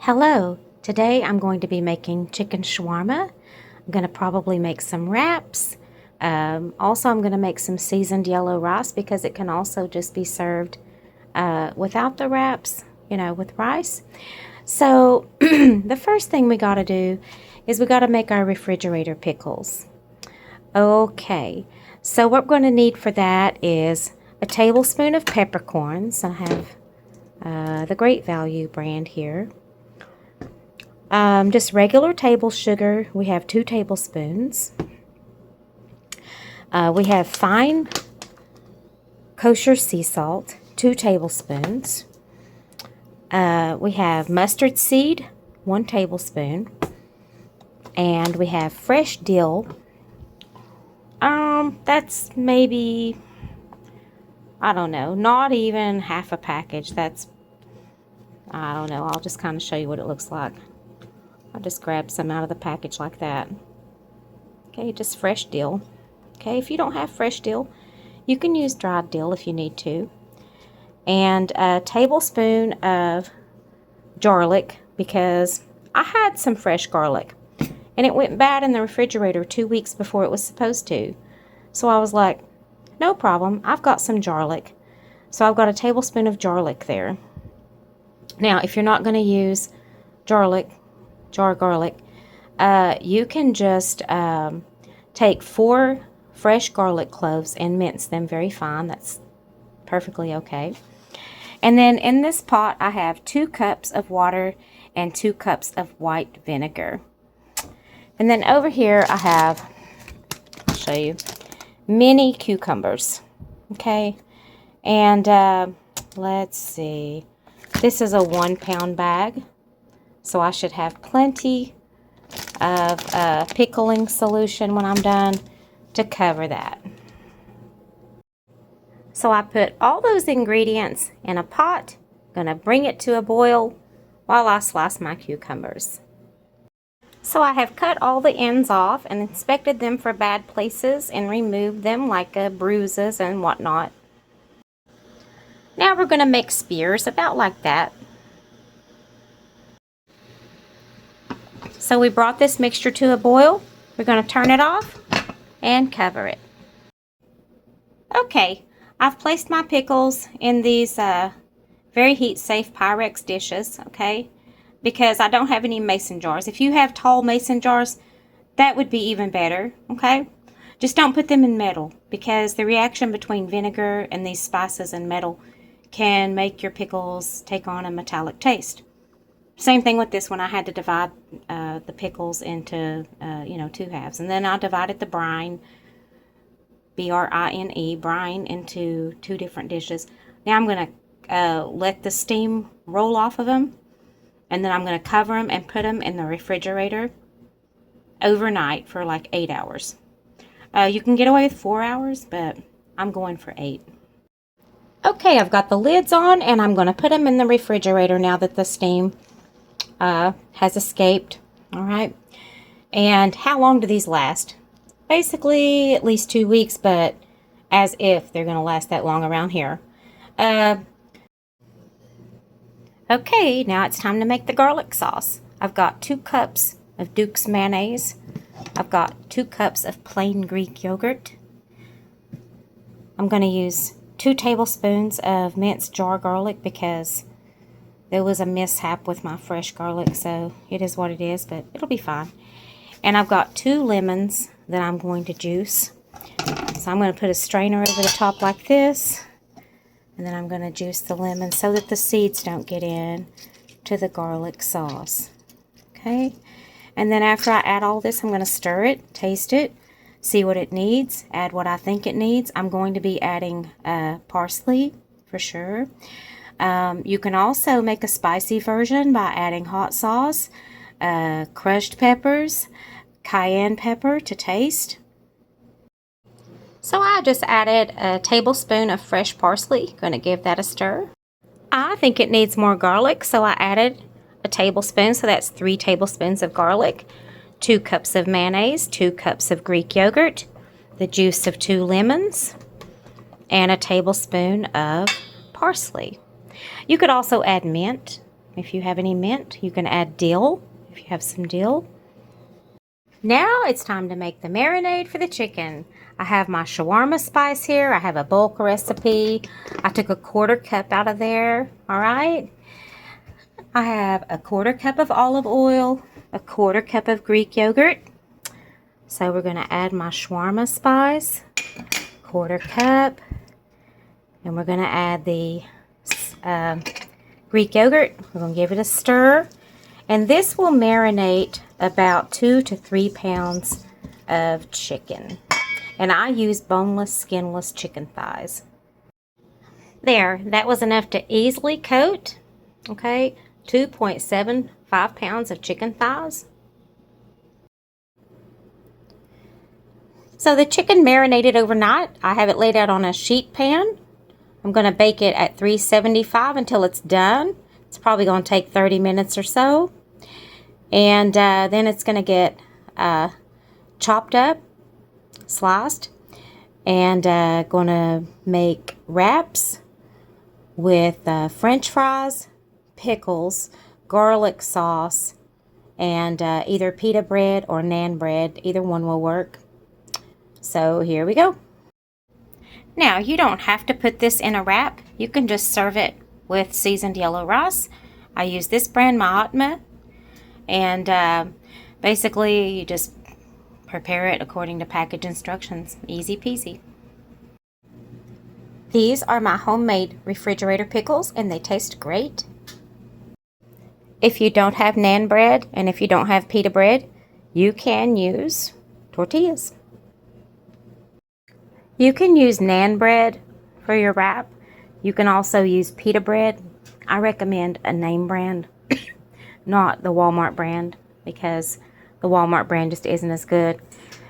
Hello, today I'm going to be making chicken shawarma. I'm going to probably make some wraps. Also, I'm going to make some seasoned yellow rice because it can also just be served without the wraps, with rice. So the first thing we got to do is we got to make our refrigerator pickles. Okay, so what we're going to need for that is a tablespoon of peppercorns. I have the Great Value brand here. Just regular table sugar. We have 2 tablespoons. We have fine kosher sea salt, 2 tablespoons. We have mustard seed, 1 tablespoon. And we have fresh dill. That's maybe, I don't know, not even half a package. I don't know. I'll just kind of show you what it looks like. I'll just grab some out of the package like that. Okay, just fresh dill. Okay, if you don't have fresh dill, you can use dried dill if you need to. And a tablespoon of garlic, because I had some fresh garlic and it went bad in the refrigerator 2 weeks before it was supposed to. So I was like, no problem, I've got some garlic. So I've got a tablespoon of garlic there. Now, if you're not going to use jar garlic, you can just take 4 fresh garlic cloves and mince them very fine. That's perfectly okay. And then in this pot, I have 2 cups of water and 2 cups of white vinegar. And then over here, I have, I'll show you, mini cucumbers. Okay, and let's see. This is a 1-pound bag, so I should have plenty of pickling solution when I'm done to cover that. So I put all those ingredients in a pot, gonna bring it to a boil while I slice my cucumbers. So I have cut all the ends off and inspected them for bad places and removed them like bruises and whatnot. Now we're going to make spears about like that. So we brought this mixture to a boil. We're going to turn it off and cover it. Okay, I've placed my pickles in these very heat-safe Pyrex dishes, okay, because I don't have any mason jars. If you have tall mason jars, that would be even better, okay? Just don't put them in metal, because the reaction between vinegar and these spices and metal can make your pickles take on a metallic taste. Same thing with this one. I had to divide the pickles into 2 halves, and then I divided the brine, B-R-I-N-E, brine, into 2 different dishes. Now I'm going to let the steam roll off of them, and then I'm going to cover them and put them in the refrigerator overnight for like 8 hours. You can get away with 4 hours, but I'm going for 8. Okay, I've got the lids on, and I'm going to put them in the refrigerator now that the steam has escaped. All right. And how long do these last? Basically, at least 2 weeks, but as if they're going to last that long around here. Okay, now it's time to make the garlic sauce. I've got 2 cups of Duke's mayonnaise. I've got 2 cups of plain Greek yogurt. I'm going to use 2 tablespoons of minced jar garlic because there was a mishap with my fresh garlic, so it is what it is, but it'll be fine. And I've got 2 lemons that I'm going to juice. So I'm going to put a strainer over the top like this, and then I'm going to juice the lemon so that the seeds don't get in to the garlic sauce. Okay? And then after I add all this, I'm going to stir it, taste it, see what it needs, add what I think it needs. I'm going to be adding parsley for sure. You can also make a spicy version by adding hot sauce, crushed peppers, cayenne pepper to taste. So I just added a tablespoon of fresh parsley. Going to give that a stir. I think it needs more garlic, so I added a tablespoon, so that's 3 tablespoons of garlic, 2 cups of mayonnaise, 2 cups of Greek yogurt, the juice of 2 lemons, and a tablespoon of parsley. You could also add mint If you have any mint, you can add dill if you have some dill. Now it's time to make the marinade for the chicken. I have my shawarma spice here. I have a bulk recipe. I took a 1/4 cup out of there. All right. I have a 1/4 cup of olive oil, a 1/4 cup of Greek yogurt. So we're going to add my shawarma spice, 1/4 cup, and we're going to add the Greek yogurt. We're going to give it a stir, and this will marinate about 2 to 3 pounds of chicken. And I use boneless, skinless chicken thighs. There, that was enough to easily coat, okay, 2.75 pounds of chicken thighs. So the chicken marinated overnight. I have it laid out on a sheet pan. I'm going to bake it at 375 until it's done. It's probably going to take 30 minutes or so. And then it's going to get chopped up, sliced, and going to make wraps with French fries, pickles, garlic sauce, and either pita bread or naan bread. Either one will work. So here we go. Now, you don't have to put this in a wrap. You can just serve it with seasoned yellow rice. I use this brand, Mahatma. And basically, you just prepare it according to package instructions. Easy peasy. These are my homemade refrigerator pickles, and they taste great. If you don't have naan bread, and if you don't have pita bread, you can use tortillas. You can use naan bread for your wrap. You can also use pita bread. I recommend a name brand, not the Walmart brand, because the Walmart brand just isn't as good.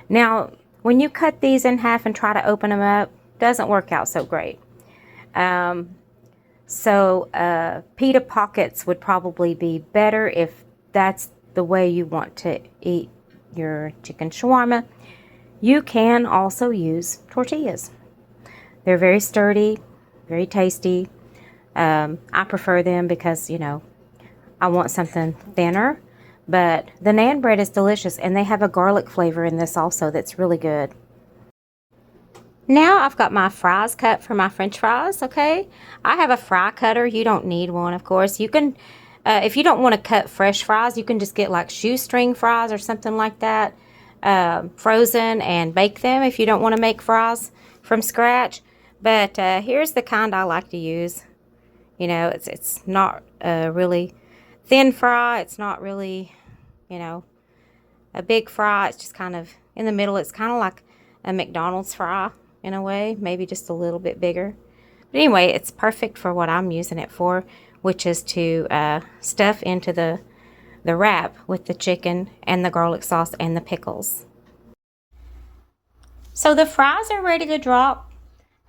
Now, when you cut these in half and try to open them up, doesn't work out so great. Pita pockets would probably be better if that's the way you want to eat your chicken shawarma. You can also use tortillas. They're very sturdy, very tasty. I prefer them because, you know, I want something thinner. But the naan bread is delicious, and they have a garlic flavor in this also that's really good. Now I've got my fries cut for my French fries, okay? I have a fry cutter. You don't need one, of course. You can, if you don't want to cut fresh fries, you can just get like shoestring fries or something like that. Frozen, and bake them if you don't want to make fries from scratch. But here's the kind I like to use. You know, it's not a really thin fry. It's not really, you know, a big fry. It's just kind of in the middle. It's kind of like a McDonald's fry in a way, maybe just a little bit bigger. But anyway, it's perfect for what I'm using it for, which is to stuff into the wrap with the chicken and the garlic sauce and the pickles. So the fries are ready to drop.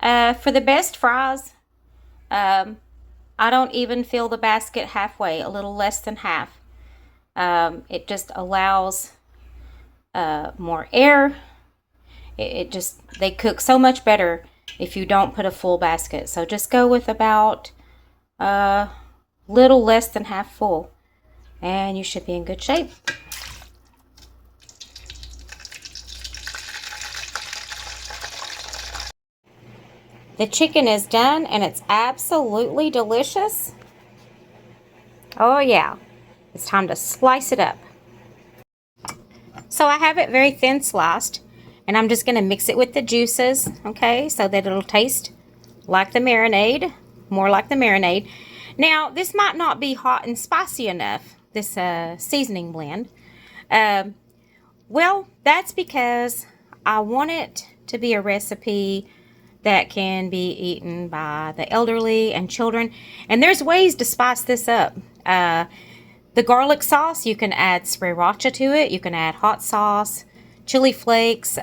For the best fries, I don't even fill the basket halfway, a little less than half. It just allows more air. They cook so much better if you don't put a full basket. So just go with about little less than half full, and you should be in good shape. The chicken is done, and it's absolutely delicious. Oh yeah, it's time to slice it up. So I have it very thin sliced, and I'm just going to mix it with the juices, okay, so that it'll taste like the marinade, more like the marinade. Now, this might not be hot and spicy enough, this seasoning blend. Well, that's because I want it to be a recipe that can be eaten by the elderly and children. And there's ways to spice this up. The garlic sauce, you can add sriracha to it. You can add hot sauce, chili flakes,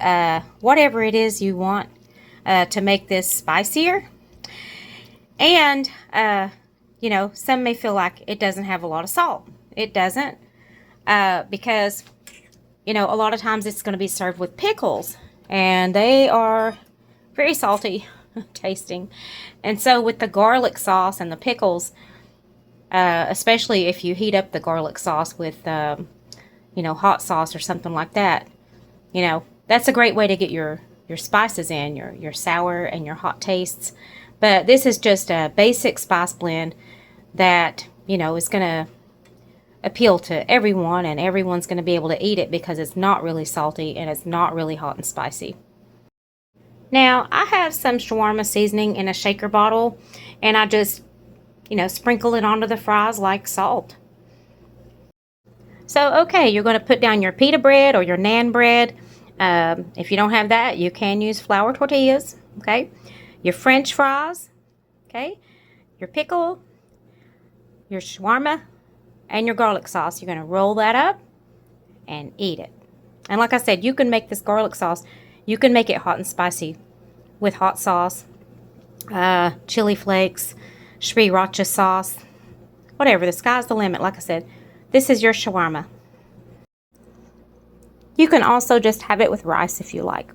whatever it is you want to make this spicier. And, you know, some may feel like it doesn't have a lot of salt. It doesn't, because, you know, a lot of times it's going to be served with pickles, and they are very salty tasting. And so with the garlic sauce and the pickles, especially if you heat up the garlic sauce with, you know, hot sauce or something like that. You know, that's a great way to get your spices in, your sour and your hot tastes. But this is just a basic spice blend that, you know, is going to appeal to everyone, and everyone's going to be able to eat it because it's not really salty and it's not really hot and spicy. Now, I have some shawarma seasoning in a shaker bottle, and I just, you know, sprinkle it onto the fries like salt. So, okay, you're going to put down your pita bread or your naan bread. If you don't have that, you can use flour tortillas, okay? Your French fries, okay? Your pickle, your shawarma, and your garlic sauce. You're going to roll that up and eat it. And like I said, you can make this garlic sauce, you can make it hot and spicy with hot sauce, chili flakes, sriracha sauce, whatever. The sky's the limit. Like I said, this is your shawarma. You can also just have it with rice if you like.